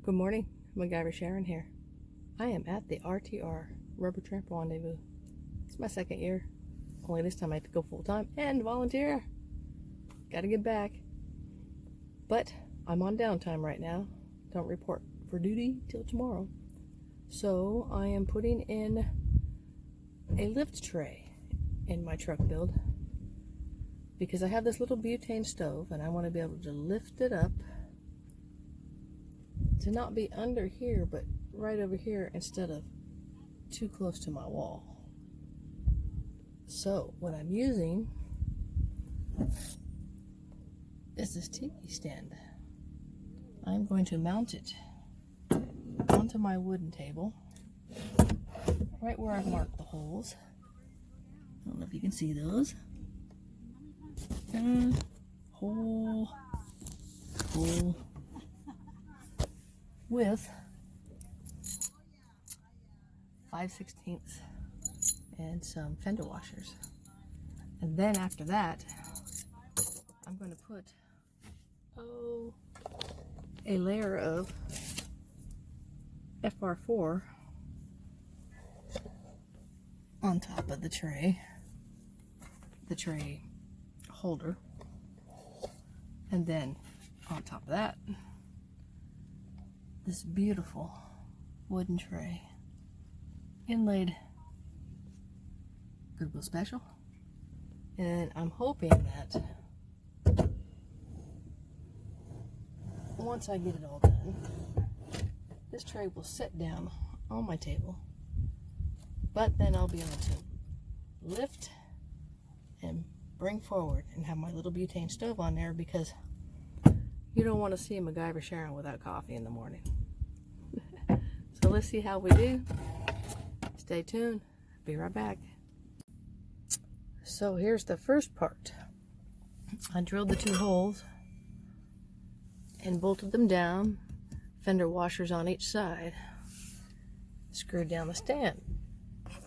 Good morning, Macgyver Sharon here. I am at the RTR, Rubber Tramp Rendezvous. It's my second year, only this time I have to go full-time and volunteer. Gotta get back. But I'm on downtime right now. Don't report for duty till tomorrow. So I am putting in a lift tray in my truck build because I have this little butane stove and I want to be able to lift it up to not be under here, but right over here instead of too close to my wall. So what I'm using is this tiki stand. I'm going to mount it onto my wooden table, right where I've marked the holes. I don't know if you can see those. Hole with 5/16 and some fender washers. And then after that, I'm going to put a layer of FR4 on top of the tray holder, and then on top of that, this beautiful wooden tray, inlaid Goodwill Special. And I'm hoping that once I get it all done, this tray will sit down on my table, but then I'll be able to lift and bring forward and have my little butane stove on there, because you don't want to see Macgyver Sharon without coffee in the morning. So let's see how we do. Stay tuned. Be right back. So here's the first part. I drilled the 2 holes and bolted them down. Fender washers on each side. Screwed down the stand.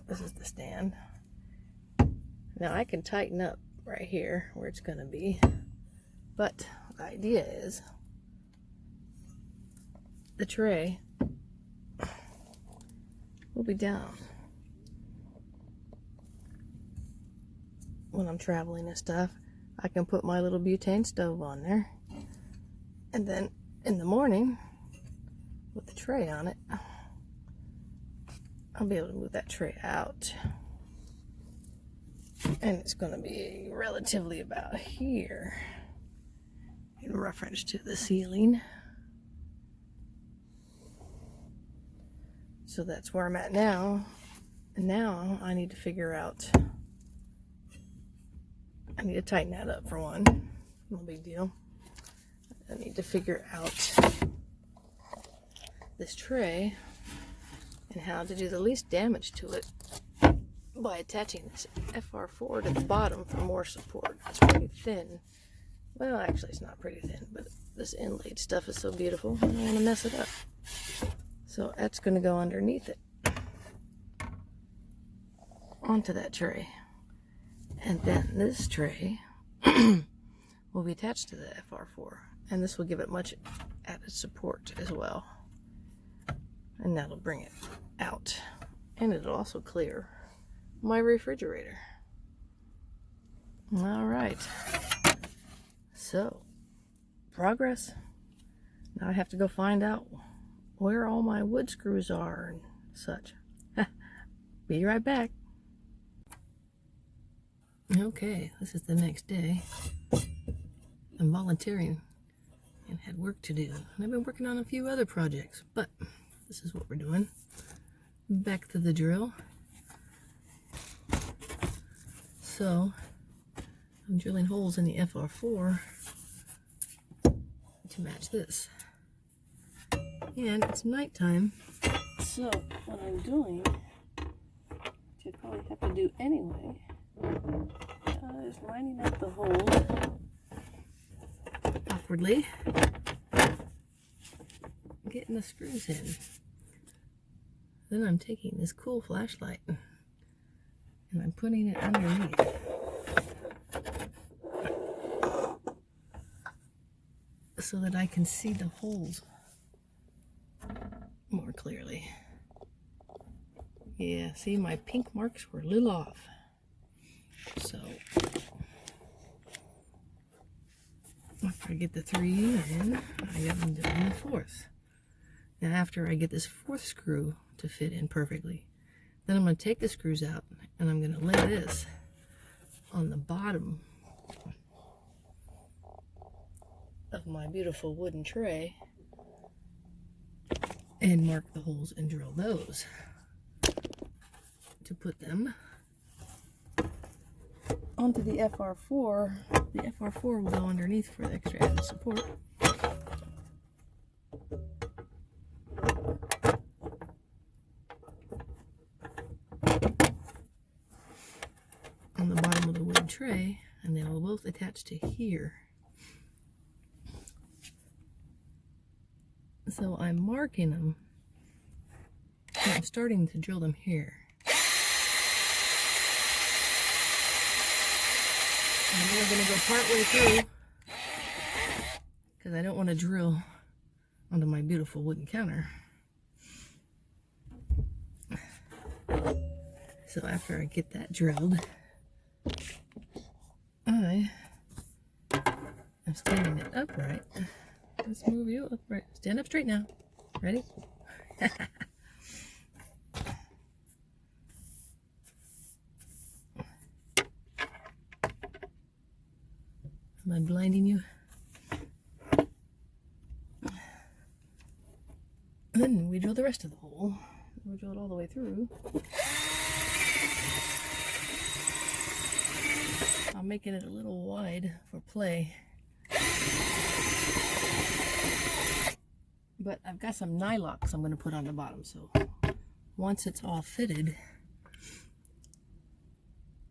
This is the stand. Now I can tighten up right here where it's going to be, but the idea is the tray will be down when I'm traveling and stuff. I can put my little butane stove on there, and then in the morning with the tray on it, I'll be able to move that tray out, and it's going to be relatively about here in reference to the ceiling. So that's where I'm at now. And now I need to figure out, I need to tighten that up for one. No big deal. I need to figure out this tray and how to do the least damage to it by attaching this FR4 to the bottom for more support. It's pretty thin. Well, actually it's not pretty thin, but this inlaid stuff is so beautiful, I don't want to mess it up. So that's going to go underneath it, onto that tray. And then this tray will be attached to the FR4, and this will give it much added support as well. And that'll bring it out. And it'll also clear my refrigerator. Alright. So, progress. Now I have to go find out where all my wood screws are and such. Be right back. Okay, this is the next day. I'm volunteering and had work to do. And I've been working on a few other projects, but this is what we're doing. Back to the drill. So, I'm drilling holes in the FR4 to match this. And it's nighttime, so what I'm doing, which I'd probably have to do anyway, is lining up the holes awkwardly, getting the screws in. Then I'm taking this cool flashlight and I'm putting it underneath so that I can see the holes clearly. Yeah, see, my pink marks were a little off. So, after I get the 3 in, I got them doing the 4th. Now after I get this 4th screw to fit in perfectly, then I'm going to take the screws out and I'm going to lay this on the bottom of my beautiful wooden tray and mark the holes and drill those to put them onto the FR4. The FR4 will go underneath for the extra added support. On the bottom of the wooden tray, and they will both attach to here. So I'm marking them, and I'm starting to drill them here. And then I'm going to go part way through, because I don't want to drill onto my beautiful wooden counter. So after I get that drilled, I am standing it upright. Let's move you upright. Stand up straight now. Ready? Am I blinding you? Then we drill the rest of the hole. We'll drill it all the way through. I'm making it a little wide for play. But I've got some nylocks I'm going to put on the bottom, so once it's all fitted,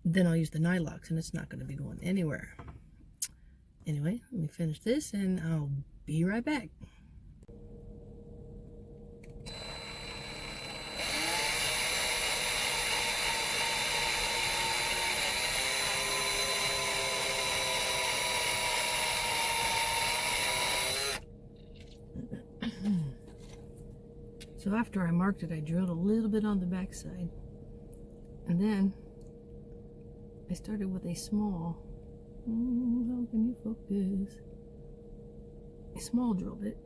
then I'll use the nylocks and it's not going to be going anywhere. Anyway, let me finish this and I'll be right back. So after I marked it, I drilled a little bit on the back side, and then I started with a small, how can you focus? A small drill bit,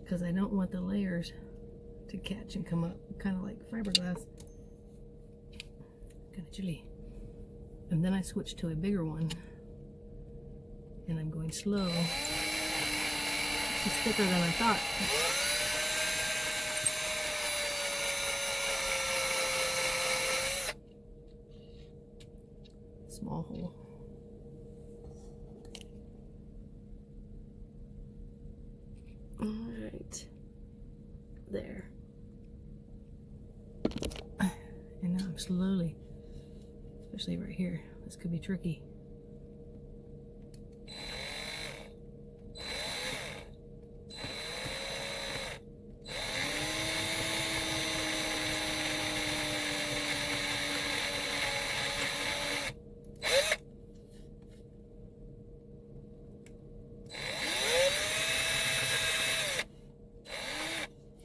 because I don't want the layers to catch and come up, kind of like fiberglass, kind of chilly. And then I switched to a bigger one, and I'm going slow. It's thicker than I thought. Small hole. All right, there. And now I'm slowly, especially right here, this could be tricky.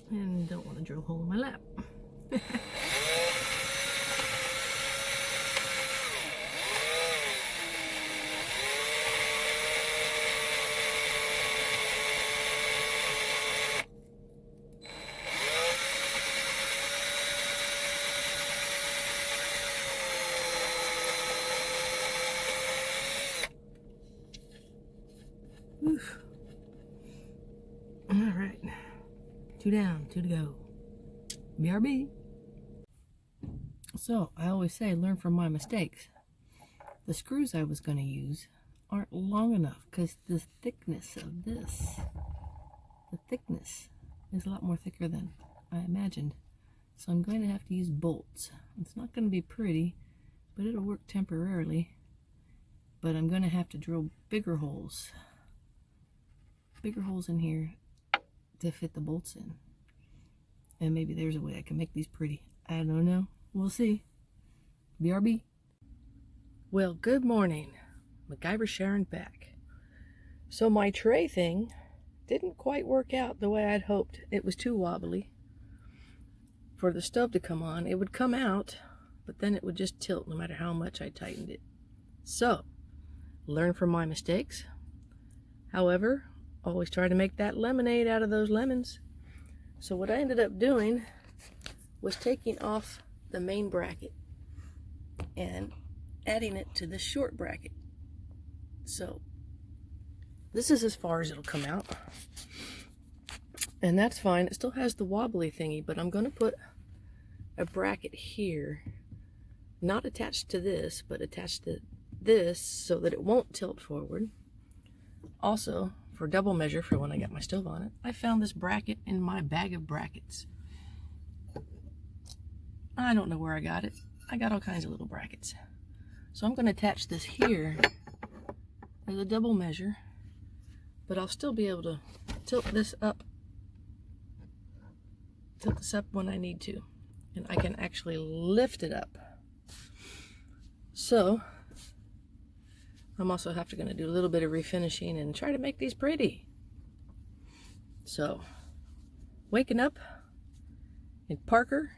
And don't want to drill a hole in my lap. Oof. All right. 2 down, 2 to go. BRB. So, I always say learn from my mistakes. The screws I was going to use aren't long enough because the thickness of this, the thickness is a lot more thicker than I imagined. So I'm going to have to use bolts. It's not going to be pretty, but it'll work temporarily. But I'm going to have to drill bigger holes in here to fit the bolts in. And maybe there's a way I can make these pretty. I don't know. We'll see. BRB. Well, good morning. Macgyver Sharon back. So my tray thing didn't quite work out the way I'd hoped. It was too wobbly for the stove to come on. It would come out, but then it would just tilt no matter how much I tightened it. So, learn from my mistakes. However, always try to make that lemonade out of those lemons. So what I ended up doing was taking off the main bracket and adding it to the short bracket. So this is as far as it'll come out, and that's fine. It still has the wobbly thingy, but I'm going to put a bracket here, not attached to this, but attached to this so that it won't tilt forward. Also, for double measure for when I got my stove on it, I found this bracket in my bag of brackets. I don't know where I got it. I got all kinds of little brackets. So I'm going to attach this here as a double measure, but I'll still be able to tilt this up when I need to, and I can actually lift it up. So I'm also going to do a little bit of refinishing and try to make these pretty. So, waking up in Parker,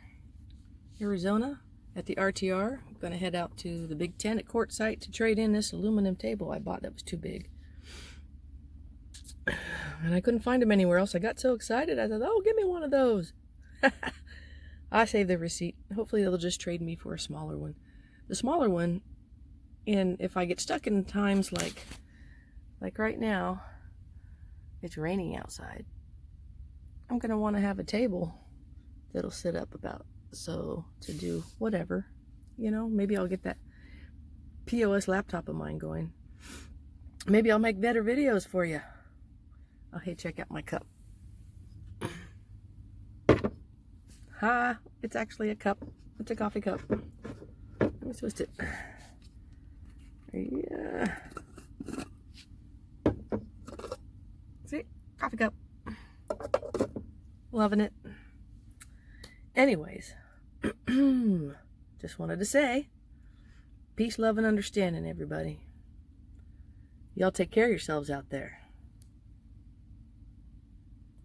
Arizona at the RTR. I'm going to head out to the Big Ten at Quartzsite to trade in this aluminum table I bought that was too big. And I couldn't find them anywhere else. I got so excited. I thought, oh, give me one of those. I saved the receipt. Hopefully they'll just trade me for a smaller one. The smaller one, and if I get stuck in times like right now, it's raining outside, I'm going to want to have a table that'll sit up about so to do whatever. You know, maybe I'll get that POS laptop of mine going. Maybe I'll make better videos for you. Oh, hey, check out my cup. Ha! It's actually a cup. It's a coffee cup. Let me twist it. Yeah. See? Coffee cup. Loving it. Anyways, just wanted to say, peace, love, and understanding, everybody. Y'all take care of yourselves out there.